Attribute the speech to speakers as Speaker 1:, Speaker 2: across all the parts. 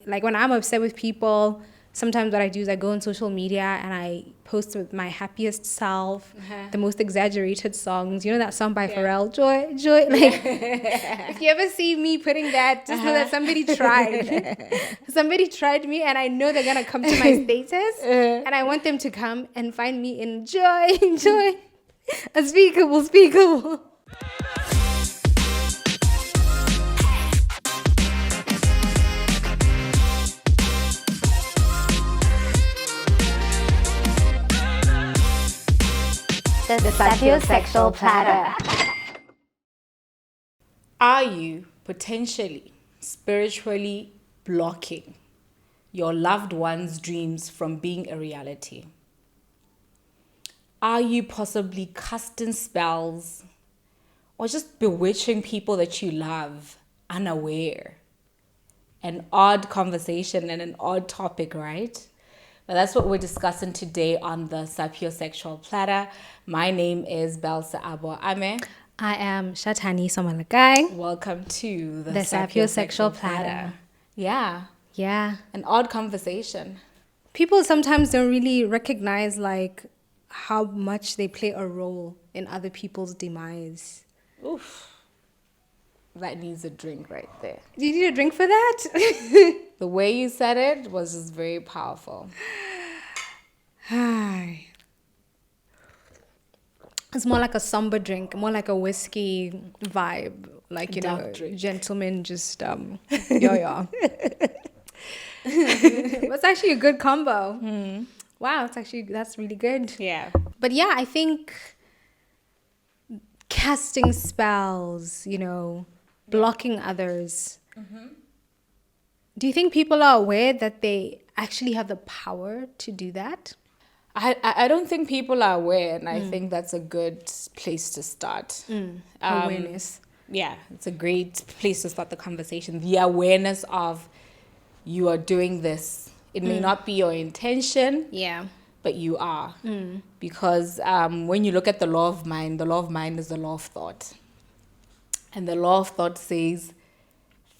Speaker 1: like when I'm upset with people, sometimes what I do is I go on social media and I post with my happiest self, the most exaggerated songs. You know that song by Pharrell, Joy, Joy? Like, if you ever see me putting that, just know that somebody tried. Somebody tried me, and I know they're going to come to my status, and I want them to come and find me in joy, joy, unspeakable, speakable.
Speaker 2: The sapiosexual platter.
Speaker 3: Are you potentially spiritually blocking your loved one's dreams from being a reality? Are you possibly casting spells or just bewitching people that you love unaware? An odd conversation and an odd topic, right? But that's what we're discussing today on the sapiosexual platter. My name is Belsa Abo Ame.
Speaker 1: I am Shatani Somalakai.
Speaker 3: Welcome to the
Speaker 1: sapiosexual platter.
Speaker 3: Yeah.
Speaker 1: Yeah.
Speaker 3: An odd conversation.
Speaker 1: People sometimes don't really recognize like how much they play a role in other people's demise.
Speaker 3: Oof. That needs a drink right there.
Speaker 1: Do you need a drink for that?
Speaker 3: The way you said it was just very powerful.
Speaker 1: Hi. It's more like a somber drink, more like a whiskey vibe. Like, you
Speaker 3: Dark
Speaker 1: know,
Speaker 3: drink.
Speaker 1: gentlemen just, yeah. It's actually a good combo. Wow, that's really good.
Speaker 3: Yeah.
Speaker 1: But yeah, I think casting spells, you know, blocking others. Do you think people are aware that they actually have the power to do that?
Speaker 3: I don't think people are aware, and I think that's a good place to start.
Speaker 1: Awareness.
Speaker 3: Yeah, it's a great place to start the conversation. The awareness of you are doing this. It may not be your intention,
Speaker 1: Yeah.
Speaker 3: but you are. Because when you look at the law of mind is the law of thought. And the law of thought says,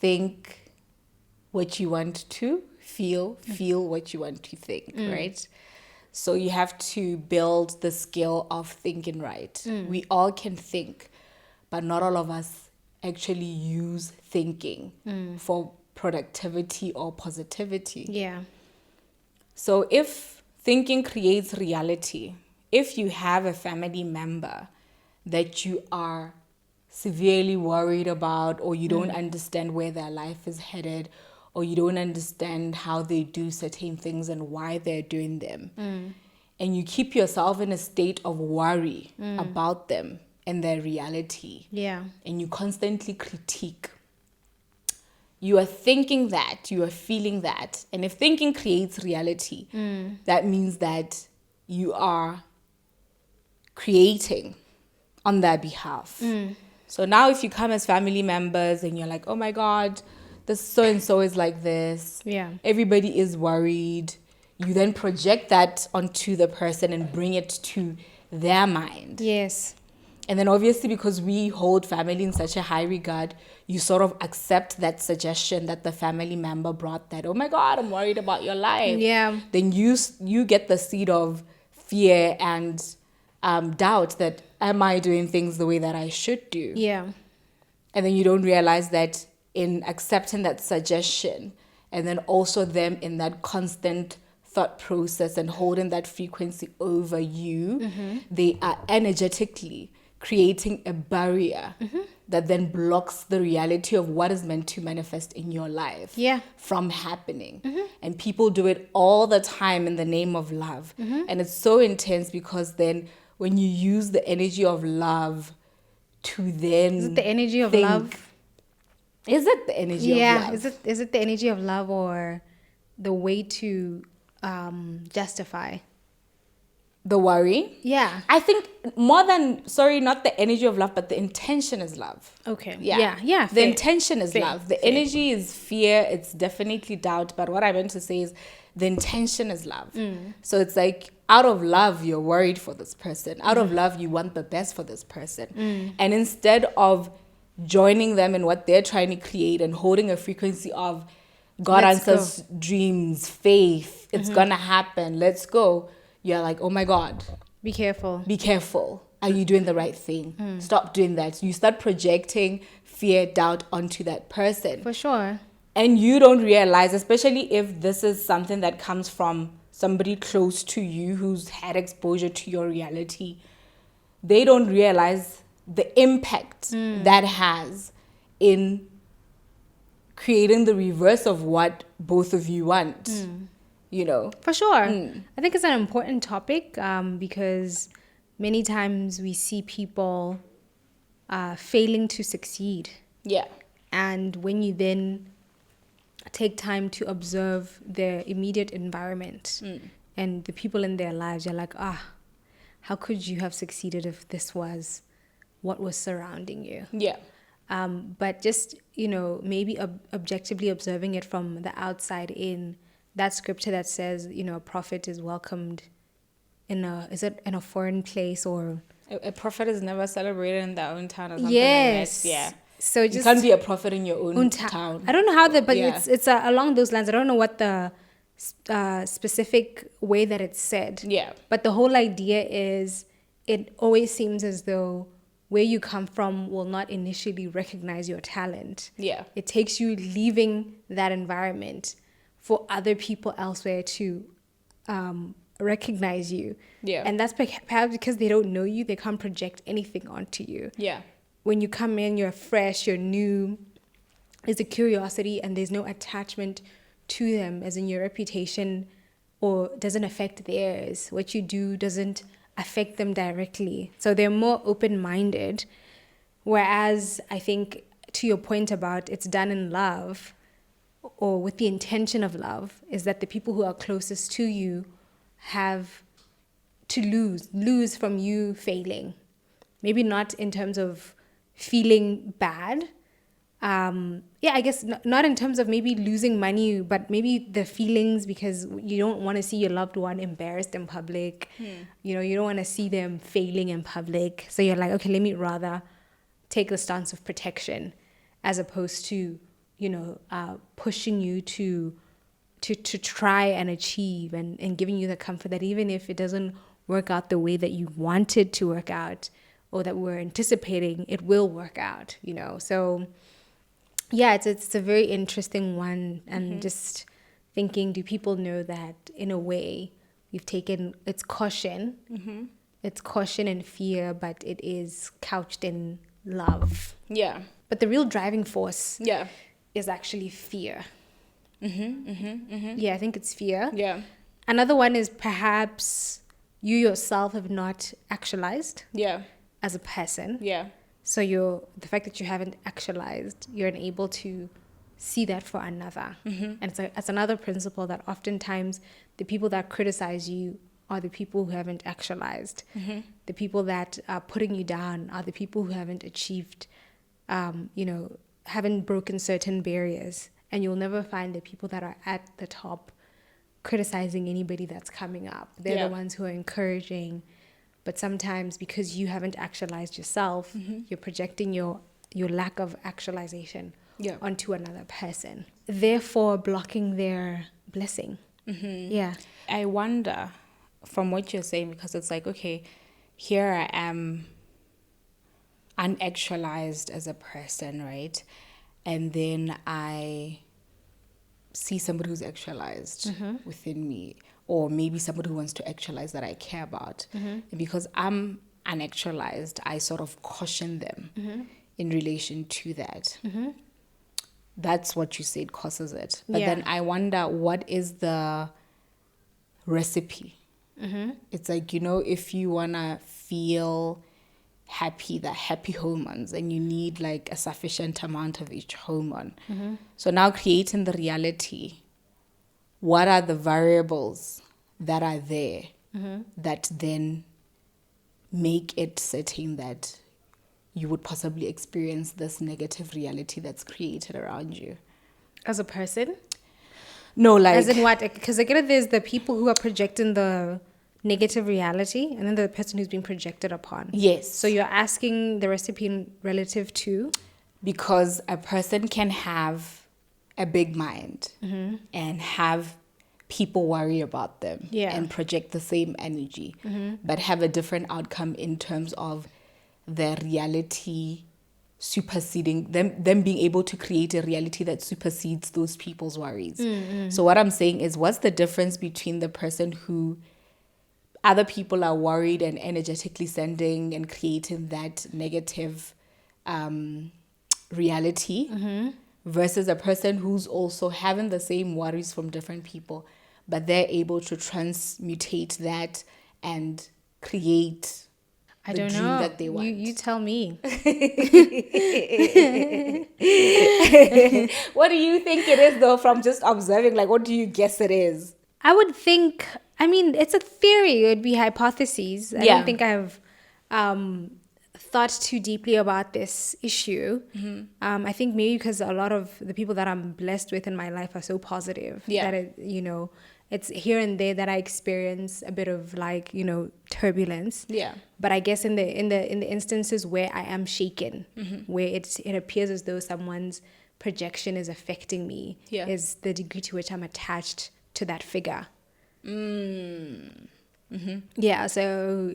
Speaker 3: think what you want to feel what you want to think, right? So you have to build the skill of thinking right. We all can think, but not all of us actually use thinking for productivity or positivity.
Speaker 1: Yeah.
Speaker 3: So if thinking creates reality, if you have a family member that you are severely worried about, or you don't understand where their life is headed, or you don't understand how they do certain things and why they're doing them, and you keep yourself in a state of worry about them and their reality,
Speaker 1: Yeah.
Speaker 3: and you constantly critique, you are thinking that, you are feeling that. And if thinking creates reality, that means that you are creating on their behalf. So now if you come as family members and you're like, oh my God, this so-and-so is like this.
Speaker 1: Yeah.
Speaker 3: Everybody is worried. You then project that onto the person and bring it to their mind.
Speaker 1: Yes.
Speaker 3: And then obviously, because we hold family in such a high regard, you sort of accept that suggestion that the family member brought, that, oh my God, I'm worried about your life.
Speaker 1: Yeah.
Speaker 3: Then you get the seed of fear and doubt that, am I doing things the way that I should do?
Speaker 1: Yeah.
Speaker 3: And then you don't realize that in accepting that suggestion, and then also them in that constant thought process and holding that frequency over you, they are energetically creating a barrier that then blocks the reality of what is meant to manifest in your life from happening. And people do it all the time in the name of love. And it's so intense because then when you use the energy of love to then
Speaker 1: Is it the energy of
Speaker 3: think,
Speaker 1: love?
Speaker 3: Is it the energy of love?
Speaker 1: Is it the energy of love, or the way to justify?
Speaker 3: The worry?
Speaker 1: Yeah.
Speaker 3: I think not the energy of love, but the intention is love.
Speaker 1: Okay.
Speaker 3: Yeah.
Speaker 1: Yeah.
Speaker 3: The
Speaker 1: Fair.
Speaker 3: intention is
Speaker 1: Fair.
Speaker 3: love. The
Speaker 1: Fair.
Speaker 3: energy is fear. It's definitely doubt. But what I meant to say is the intention is love. So it's like, out of love, you're worried for this person. Out of love, you want the best for this person. And instead of joining them in what they're trying to create and holding a frequency of God
Speaker 1: Let's
Speaker 3: answers dreams, faith, it's gonna happen, let's go. You're like, oh my God,
Speaker 1: Be careful.
Speaker 3: be careful. Are you doing the right thing? Stop doing that. You start projecting fear, doubt onto that person.
Speaker 1: For sure.
Speaker 3: And you don't realize, especially if this is something that comes from somebody close to you who's had exposure to your reality, they don't realize the impact that has in creating the reverse of what both of you want, you know?
Speaker 1: For sure. I think it's an important topic because many times we see people failing to succeed.
Speaker 3: Yeah.
Speaker 1: And when you then take time to observe their immediate environment and the people in their lives, you're like, how could you have succeeded if this was what was surrounding you?
Speaker 3: Yeah.
Speaker 1: But just, maybe objectively observing it from the outside in, that scripture that says, a prophet is welcomed in a foreign place, or
Speaker 3: A prophet is never celebrated in their own town or something
Speaker 1: yes.
Speaker 3: like that. Yeah.
Speaker 1: So
Speaker 3: You
Speaker 1: just
Speaker 3: can't be a prophet in your own town.
Speaker 1: I don't know how but
Speaker 3: Yeah.
Speaker 1: it's along those lines. I don't know what the specific way that it's said.
Speaker 3: Yeah.
Speaker 1: But the whole idea is, it always seems as though where you come from will not initially recognize your talent.
Speaker 3: Yeah.
Speaker 1: It takes you leaving that environment for other people elsewhere to recognize you.
Speaker 3: Yeah.
Speaker 1: And that's perhaps because they don't know you, they can't project anything onto you.
Speaker 3: Yeah.
Speaker 1: When you come in, you're fresh, you're new, there's a curiosity and there's no attachment to them, as in your reputation or doesn't affect theirs. What you do doesn't affect them directly. So they're more open-minded. Whereas I think, to your point about it's done in love or with the intention of love, is that the people who are closest to you have to lose from you failing. Maybe not in terms of feeling bad. I guess not in terms of maybe losing money, but maybe the feelings, because you don't want to see your loved one embarrassed in public. You don't want to see them failing in public. So you're like, okay, let me rather take the stance of protection as opposed to, pushing you to try and achieve and giving you the comfort that even if it doesn't work out the way that you wanted to work out, or that we're anticipating, it will work out, So, yeah, it's a very interesting one. And just thinking, do people know that in a way we've taken, it's caution. It's caution and fear, but it is couched in love.
Speaker 3: Yeah.
Speaker 1: But the real driving force is actually fear. Yeah, I think it's fear.
Speaker 3: Yeah.
Speaker 1: Another one is perhaps you yourself have not actualized.
Speaker 3: Yeah.
Speaker 1: As a person.
Speaker 3: Yeah.
Speaker 1: So the fact that you haven't actualized, you're unable to see that for another. And it's another principle that oftentimes the people that criticize you are the people who haven't actualized. The people that are putting you down are the people who haven't achieved, haven't broken certain barriers. And you'll never find the people that are at the top criticizing anybody that's coming up. They're the ones who are encouraging. But sometimes because you haven't actualized yourself, you're projecting your lack of actualization onto another person, therefore blocking their blessing. Yeah.
Speaker 3: I wonder, from what you're saying, because it's like, okay, here I am unactualized as a person, right? And then I see somebody who's actualized within me, or maybe somebody who wants to actualize that I care about. And because I'm unactualized, I sort of caution them in relation to that. That's what you said causes it. But then I wonder, what is the recipe? It's like, if you want to feel happy, the happy hormones, and you need like a sufficient amount of each hormone. So now creating the reality, what are the variables that are there that then make it certain that you would possibly experience this negative reality that's created around you?
Speaker 1: As a person?
Speaker 3: No, like...
Speaker 1: As in what? Because again, there's the people who are projecting the negative reality, and then the person who's being projected upon.
Speaker 3: Yes.
Speaker 1: So you're asking the recipient relative to?
Speaker 3: Because a person can have a big mind and have people worry about them and project the same energy, but have a different outcome in terms of their reality superseding them being able to create a reality that supersedes those people's worries. So what I'm saying is, what's the difference between the person who other people are worried and energetically sending and creating that negative reality versus a person who's also having the same worries from different people, but they're able to transmutate that and create
Speaker 1: I
Speaker 3: the
Speaker 1: don't
Speaker 3: dream
Speaker 1: know.
Speaker 3: that they want.
Speaker 1: You tell me.
Speaker 3: What do you think it is, though, from just observing? Like, what do you guess it is?
Speaker 1: I would think, I mean, it's a theory. It would be hypotheses. I don't think I've thought too deeply about this issue. I think maybe because a lot of the people that I'm blessed with in my life are so positive that it's here and there that I experience a bit of like, turbulence. Yeah. But I guess in the instances where I am shaken, where it appears as though someone's projection is affecting me, is the degree to which I'm attached to that figure. Yeah. So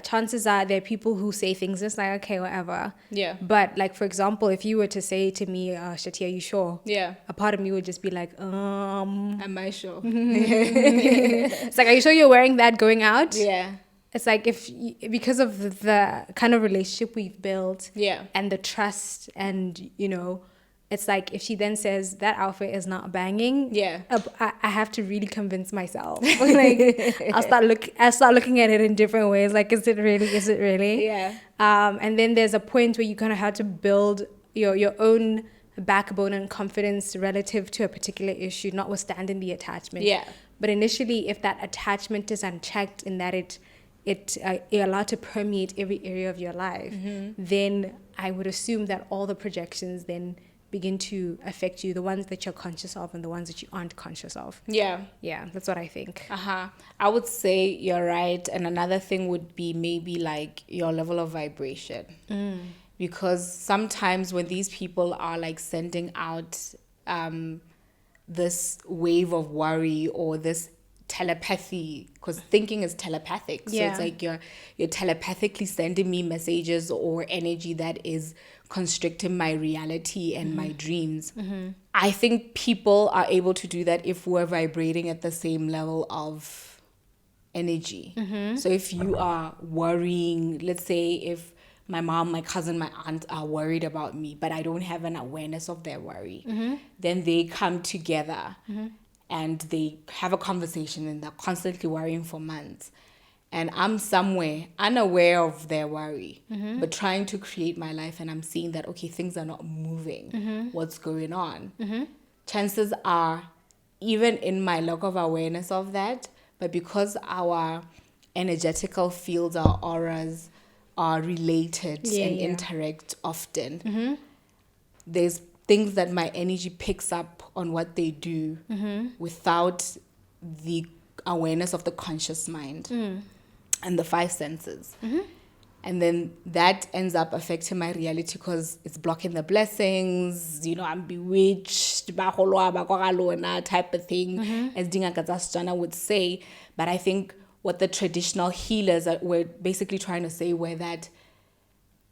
Speaker 1: chances are there are people who say things just like, okay, whatever. Yeah. But like, for example, if you were to say to me, Shati, are you sure? Yeah. A part of me would just be like, am
Speaker 3: I sure?
Speaker 1: It's like, are you sure you're wearing that going out?
Speaker 3: Yeah.
Speaker 1: It's like because of the kind of relationship we've built and the trust and, it's like if she then says that outfit is not banging, I have to really convince myself. Like I'll start looking at it in different ways. Like, is it really? Yeah. And then there's a point where you kind of have to build your own backbone and confidence relative to a particular issue, notwithstanding the attachment. Yeah. But initially, if that attachment is unchecked in that you're allowed to permeate every area of your life, then I would assume that all the projections then begin to affect you, the ones that you're conscious of and the ones that you aren't conscious of. Yeah, that's what I think.
Speaker 3: I would say you're right. And another thing would be maybe like your level of vibration, because sometimes when these people are like sending out this wave of worry or this telepathy, because thinking is telepathic, so it's like you're telepathically sending me messages or energy that is constricting my reality and my dreams. I think people are able to do that if we're vibrating at the same level of energy. So if you are worrying, let's say if my mom, my cousin, my aunt are worried about me, but I don't have an awareness of their worry, then they come together and they have a conversation and they're constantly worrying for months. And I'm somewhere unaware of their worry, but trying to create my life, and I'm seeing that, okay, things are not moving. What's going on? Chances are, even in my lack of awareness of that, but because our energetical fields, our auras are related and interact often, there's things that my energy picks up on what they do without the awareness of the conscious mind and the five senses. And then that ends up affecting my reality because it's blocking the blessings, I'm bewitched, type of thing, as Dingaka Zasjana would say. But I think what the traditional healers were basically trying to say were that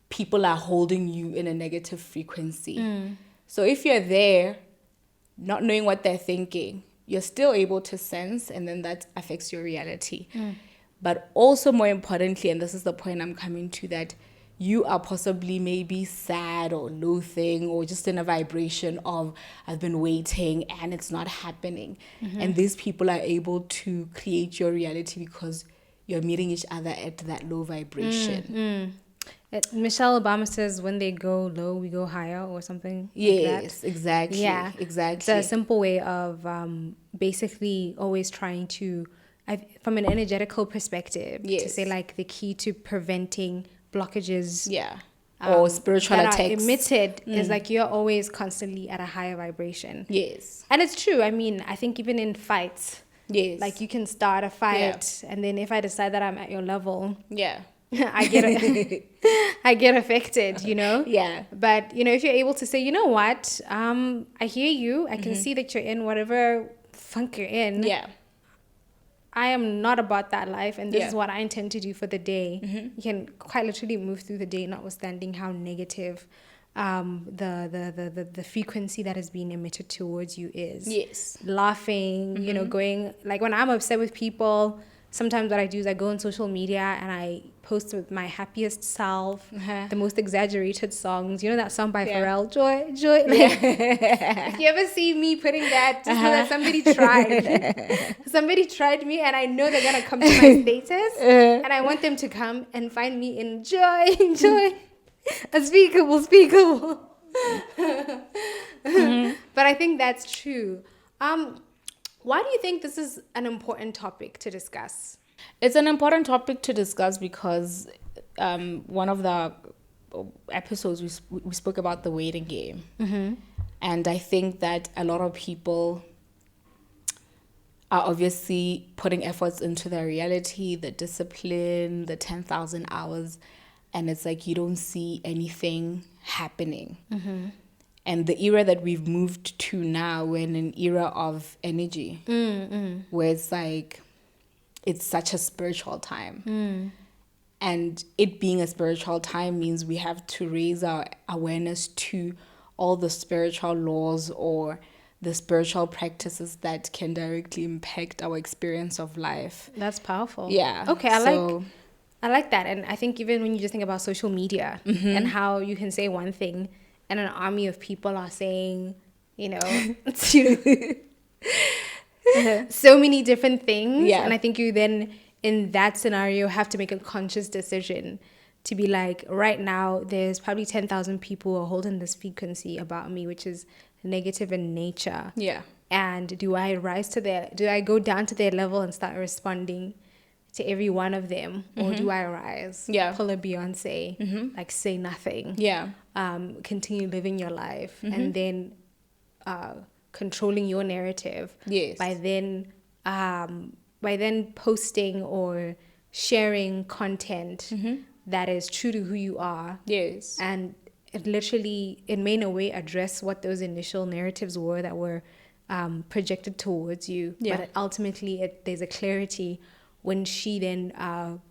Speaker 3: people are holding you in a negative frequency. So if you're there, not knowing what they're thinking, you're still able to sense, and then that affects your reality. But also more importantly, and this is the point I'm coming to, that you are possibly maybe sad or loathing or just in a vibration of, I've been waiting and it's not happening. And these people are able to create your reality because you're meeting each other at that low vibration.
Speaker 1: Michelle Obama says, when they go low, we go higher, or something
Speaker 3: yes,
Speaker 1: like that.
Speaker 3: Exactly. Yeah, exactly.
Speaker 1: It's a simple way of basically always trying to, from an energetical perspective, to say like the key to preventing blockages.
Speaker 3: Or spiritual
Speaker 1: that
Speaker 3: attacks.
Speaker 1: Are emitted is like you're always constantly at a higher vibration.
Speaker 3: Yes.
Speaker 1: And it's true. I mean, I think even in fights, like you can start a fight, and then if I decide that I'm at your level, I get I get affected, you know?
Speaker 3: Yeah.
Speaker 1: But, you know, if you're able to say, you know what, I hear you. I can see that you're in whatever funk you're in.
Speaker 3: Yeah.
Speaker 1: I am not about that life, and this
Speaker 3: Yeah.
Speaker 1: is what I intend to do for the day. You can quite literally move through the day, notwithstanding how negative the frequency that is being emitted towards you is.
Speaker 3: Yes.
Speaker 1: Laughing, you know, going, like when I'm upset with people, sometimes what I do is I go on social media and I post with my happiest self, the most exaggerated songs. You know that song by Pharrell, Joy, Joy? Like, if you ever see me putting that, just know that somebody tried. Somebody tried me, and I know they're going to come to my status, and I want them to come and find me in joy, joy. Unspeakable, speakable. But I think that's true. Why do you think this is an important topic to discuss?
Speaker 3: It's an important topic to discuss because one of the episodes we spoke about the waiting game. And I think that a lot of people are obviously putting efforts into their reality, the discipline, the 10,000 hours, and it's like you don't see anything happening. And the era that we've moved to now, we're in an era of energy, where it's like, it's such a spiritual time. And it being a spiritual time means we have to raise our awareness to all the spiritual laws or the spiritual practices that can directly impact our experience of life.
Speaker 1: That's powerful.
Speaker 3: Yeah.
Speaker 1: Okay, I like that. And I think even when you just think about social media and how you can say one thing and an army of people are saying, you know, so many different things.
Speaker 3: Yeah.
Speaker 1: And I think you then, in that scenario, have to make a conscious decision to be like, right now, there's probably 10,000 people who are holding this frequency about me, which is negative in nature.
Speaker 3: Yeah.
Speaker 1: And do I go down to their level and start responding to every one of them, or do I rise?
Speaker 3: Yeah.
Speaker 1: Pull a Beyonce, like say nothing.
Speaker 3: Yeah.
Speaker 1: Continue living your life, and then controlling your narrative.
Speaker 3: Yes.
Speaker 1: By then posting or sharing content that is true to who you are.
Speaker 3: Yes.
Speaker 1: And it literally, it may in a way address what those initial narratives were that were projected towards you.
Speaker 3: Yeah.
Speaker 1: But ultimately, there's a clarity when she then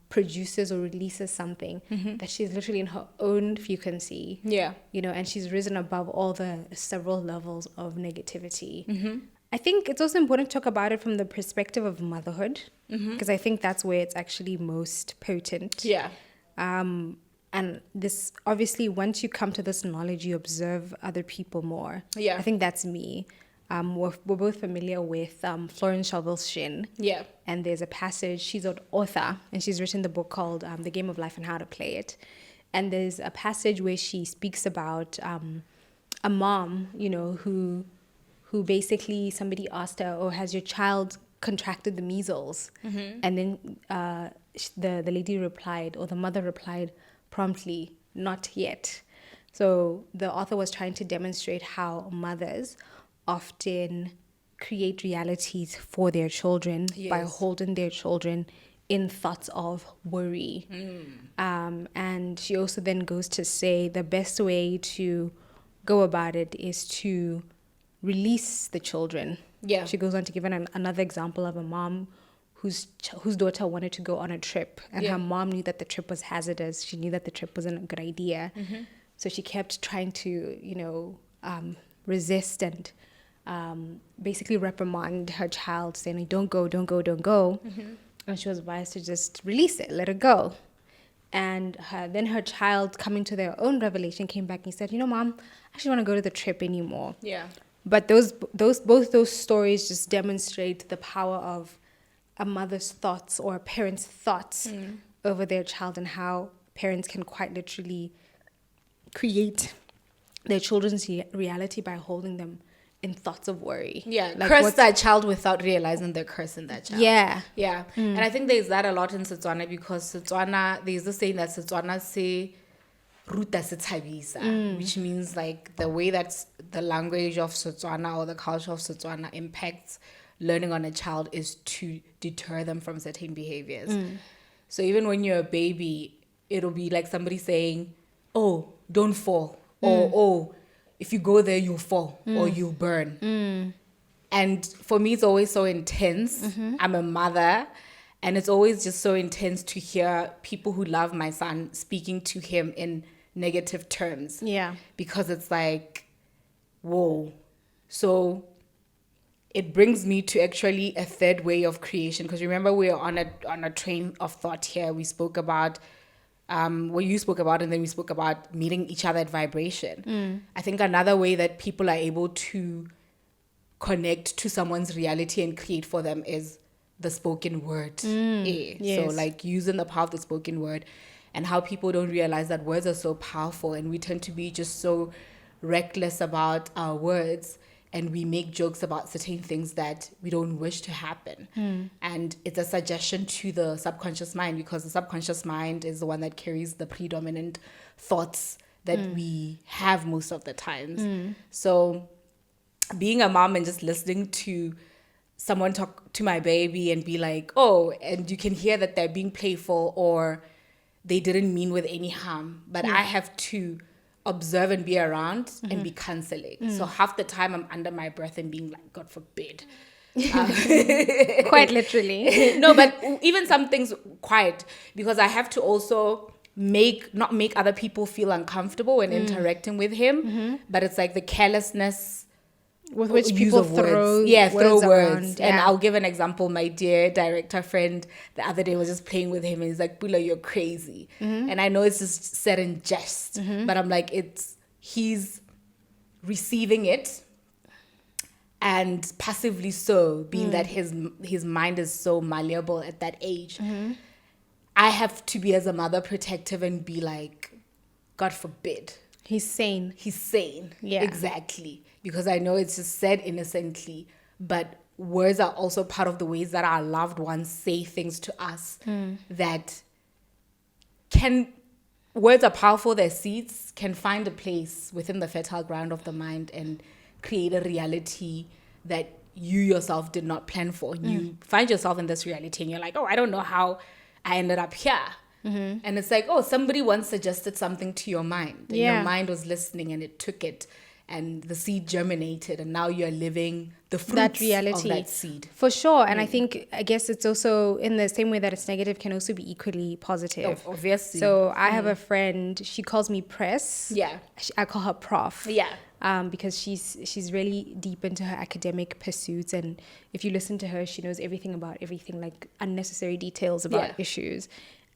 Speaker 1: produces or releases something that she's literally in her own frequency.
Speaker 3: Yeah.
Speaker 1: You know, and she's risen above all the several levels of negativity. I think it's also important to talk about it from the perspective of motherhood, because I think that's where it's actually most potent.
Speaker 3: Yeah.
Speaker 1: And this, obviously, once you come to this knowledge, you observe other people more.
Speaker 3: Yeah.
Speaker 1: I think that's me. We're both familiar with Florence Scovel Shinn.
Speaker 3: Yeah.
Speaker 1: And there's a passage, she's an author, and she's written the book called The Game of Life and How to Play It. And there's a passage where she speaks about a mom, you know, who basically somebody asked her, oh, has your child contracted the measles? And then the lady replied, or the mother replied promptly, not yet. So the author was trying to demonstrate how mothers often create realities for their children by holding their children in thoughts of worry. And she also then goes to say the best way to go about it is to release the children.
Speaker 3: Yeah.
Speaker 1: She goes on to give another example of a mom whose daughter wanted to go on a trip, and her mom knew that the trip was hazardous. She knew that the trip wasn't a good idea. So she kept trying to, you know, resist and basically reprimand her child, saying, don't go, don't go, don't go. And she was advised to just release it, let her go. And then her child, coming to their own revelation, came back and said, you know, Mom, I actually want to go to the trip anymore.
Speaker 3: Yeah.
Speaker 1: But both those stories just demonstrate the power of a mother's thoughts or a parent's thoughts over their child, and how parents can quite literally create their children's reality by holding them in thoughts of worry.
Speaker 3: Yeah,
Speaker 1: like
Speaker 3: curse that child without realizing they're cursing that child.
Speaker 1: Yeah.
Speaker 3: Yeah. And I think there's that a lot in Setswana, because Setswana, there's this saying that Setswana say, ruta se tshabisa, which means like the way that the language of Setswana or the culture of Setswana impacts learning on a child is to deter them from certain behaviors. So even when you're a baby, it'll be like somebody saying, oh, don't fall. Or, oh, if you go there, you'll fall or you'll burn. And for me, it's always so intense. I'm a mother, and it's always just so intense to hear people who love my son speaking to him in negative terms.
Speaker 1: Yeah.
Speaker 3: Because it's like, whoa. So it brings me to actually a third way of creation. Because remember, we were on a train of thought here. We spoke about what you spoke about, and then we spoke about meeting each other at vibration. I think another way that people are able to connect to someone's reality and create for them is the spoken word.
Speaker 1: Yes.
Speaker 3: So like using the power of the spoken word, and how people don't realize that words are so powerful, and we tend to be just so reckless about our words, and we make jokes about certain things that we don't wish to happen. And it's a suggestion to the subconscious mind, because the subconscious mind is the one that carries the predominant thoughts that we have most of the times. So being a mom and just listening to someone talk to my baby and be like, oh, and you can hear that they're being playful or they didn't mean with any harm, but I have to observe and be around and be counseling. So half the time I'm under my breath and being like, God forbid.
Speaker 1: Quite literally.
Speaker 3: No, but even some things quiet, because I have to also not make other people feel uncomfortable when interacting with him. But it's like the carelessness
Speaker 1: With which
Speaker 3: use
Speaker 1: people
Speaker 3: of words.
Speaker 1: throw
Speaker 3: words.
Speaker 1: around.
Speaker 3: And
Speaker 1: Yeah.
Speaker 3: I'll give an example. My dear director friend the other day was just playing with him, and he's like, Bula, you're crazy. And I know it's just said in jest, but I'm like, he's receiving it, and passively so, being that his mind is so malleable at that age. I have to be, as a mother, protective and be like, God forbid.
Speaker 1: He's sane.
Speaker 3: He's sane.
Speaker 1: Yeah.
Speaker 3: Exactly. Because I know it's just said innocently, but words are also part of the ways that our loved ones say things to us that words are powerful. Their seeds can find a place within the fertile ground of the mind and create a reality that you yourself did not plan for. You find yourself in this reality and you're like, oh, I don't know how I ended up here. And it's like, oh, somebody once suggested something to your mind, and your mind was listening and it took it, and the seed germinated, and now you're living the fruits
Speaker 1: That reality
Speaker 3: of that seed.
Speaker 1: For sure. And I guess it's also in the same way that it's negative can also be equally positive.
Speaker 3: Obviously.
Speaker 1: So I have a friend, she calls me Press.
Speaker 3: Yeah.
Speaker 1: I call her Prof.
Speaker 3: Yeah.
Speaker 1: Because she's really deep into her academic pursuits, and if you listen to her, she knows everything about everything, like unnecessary details about issues.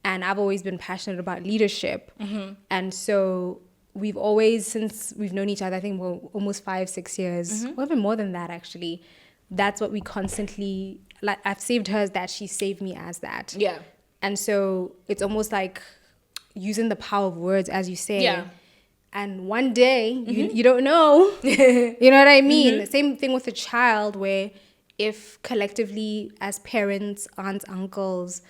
Speaker 1: And I've always been passionate about leadership. And so we've always, since we've known each other, I think we're almost 5-6 years, or even more than that actually, that's what we constantly, like, I've saved her as that, she saved me as that.
Speaker 3: Yeah.
Speaker 1: And so it's almost like using the power of words, as you say.
Speaker 3: Yeah.
Speaker 1: And one day, you don't know. You know what I mean? Same thing with a child, where if collectively as parents, aunts, uncles,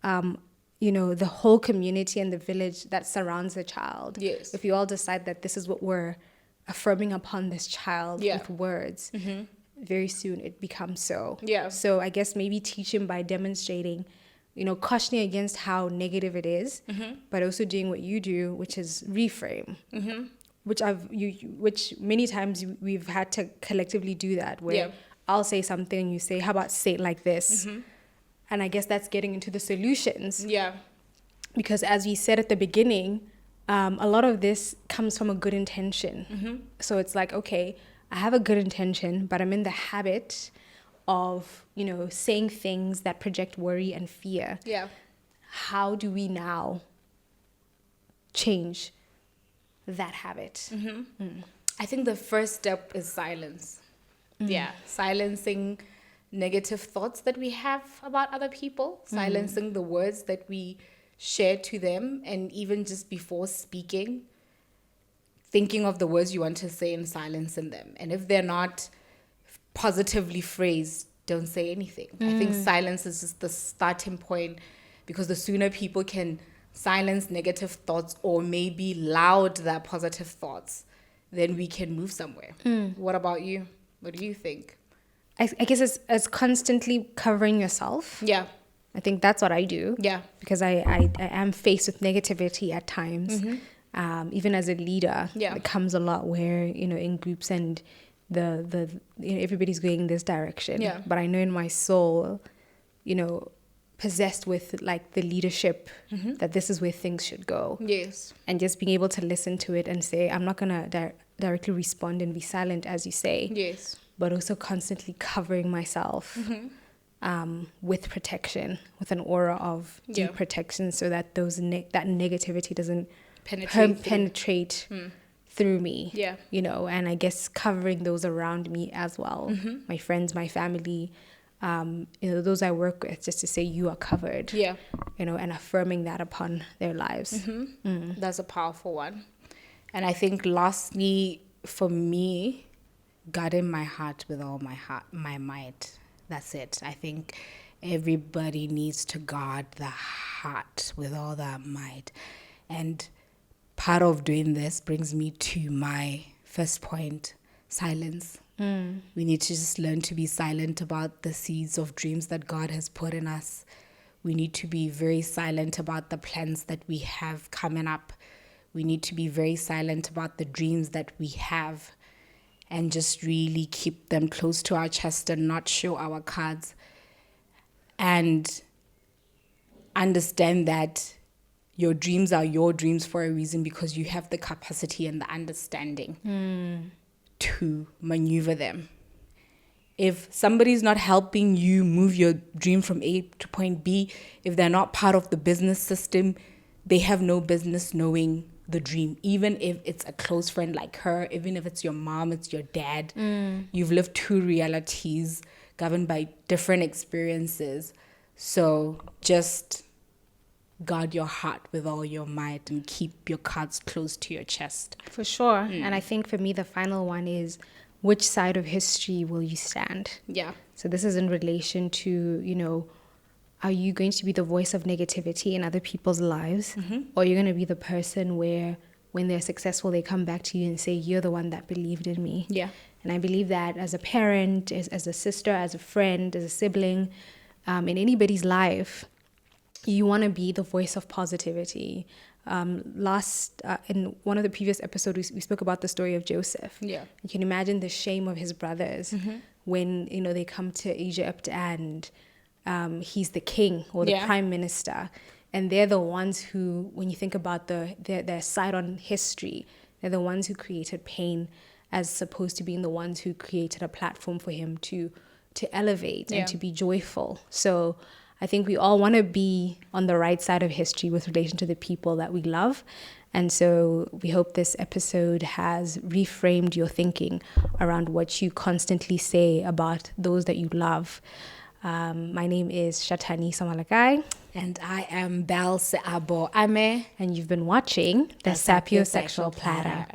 Speaker 1: the whole community and the village that surrounds the child,
Speaker 3: yes,
Speaker 1: if you all decide that this is what we're affirming upon this child with words, very soon it becomes so.
Speaker 3: Yeah.
Speaker 1: So I guess maybe teach him by demonstrating, cautioning against how negative it is, but also doing what you do, which is reframe. Which many times we've had to collectively do that, where I'll say something and you say, how about say it like this? And I guess that's getting into the solutions.
Speaker 3: Yeah.
Speaker 1: Because as we said at the beginning, a lot of this comes from a good intention. So it's like, okay, I have a good intention, but I'm in the habit of, saying things that project worry and fear.
Speaker 3: Yeah.
Speaker 1: How do we now change that habit?
Speaker 3: I think the first step is silence. Yeah. Silencing negative thoughts that we have about other people, silencing the words that we share to them, and even just before speaking, thinking of the words you want to say and silencing them. And if they're not positively phrased, don't say anything. I think silence is just the starting point, because the sooner people can silence negative thoughts or maybe loud their positive thoughts, then we can move somewhere. What about you? What do you think?
Speaker 1: I guess it's constantly covering yourself.
Speaker 3: Yeah.
Speaker 1: I think that's what I do.
Speaker 3: Yeah.
Speaker 1: Because I am faced with negativity at times. Even as a leader,
Speaker 3: Yeah.
Speaker 1: it comes a lot where, in groups and the everybody's going this direction.
Speaker 3: Yeah.
Speaker 1: But I know in my soul, possessed with like the leadership that this is where things should go.
Speaker 3: Yes.
Speaker 1: And just being able to listen to it and say, I'm not going to directly respond and be silent, as you say.
Speaker 3: Yes.
Speaker 1: But also constantly covering myself with protection, with an aura of deep protection, so that that negativity doesn't penetrate through me.
Speaker 3: Yeah.
Speaker 1: And I guess covering those around me as well, my friends, my family, those I work with, just to say you are covered.
Speaker 3: Yeah.
Speaker 1: And affirming that upon their lives.
Speaker 3: That's a powerful one. And I think lastly, for me, guarding my heart with all my might. That's it. I think everybody needs to guard the heart with all their might. And part of doing this brings me to my first point, silence. We need to just learn to be silent about the seeds of dreams that God has put in us. We need to be very silent about the plans that we have coming up. We need to be very silent about the dreams that we have, and just really keep them close to our chest and not show our cards. And understand that your dreams are your dreams for a reason, because you have the capacity and the understanding to maneuver them. If somebody's not helping you move your dream from A to point B, if they're not part of the business system, they have no business knowing the dream. Even if it's a close friend like her, even if it's your mom, it's your dad, you've lived two realities governed by different experiences. So just guard your heart with all your might and keep your cards close to your chest.
Speaker 1: For sure. And I think for me, the final one is, which side of history will you stand?
Speaker 3: Yeah.
Speaker 1: So this is in relation to, are you going to be the voice of negativity in other people's lives? Or are you going to be the person where when they're successful, they come back to you and say, you're the one that believed in me?
Speaker 3: Yeah.
Speaker 1: And I believe that as a parent, as a sister, as a friend, as a sibling, in anybody's life, you want to be the voice of positivity. In one of the previous episodes, we spoke about the story of Joseph.
Speaker 3: Yeah.
Speaker 1: You can imagine the shame of his brothers when, they come to Egypt and he's the king or the prime minister. And they're the ones who, when you think about their side on history, they're the ones who created pain, as opposed to being the ones who created a platform for him to elevate and to be joyful. So I think we all want to be on the right side of history with relation to the people that we love. And so we hope this episode has reframed your thinking around what you constantly say about those that you love. My name is Shatani Samalakai.
Speaker 3: And I am Belle Seabo Ame.
Speaker 1: And you've been watching The Sapiosexual Platter.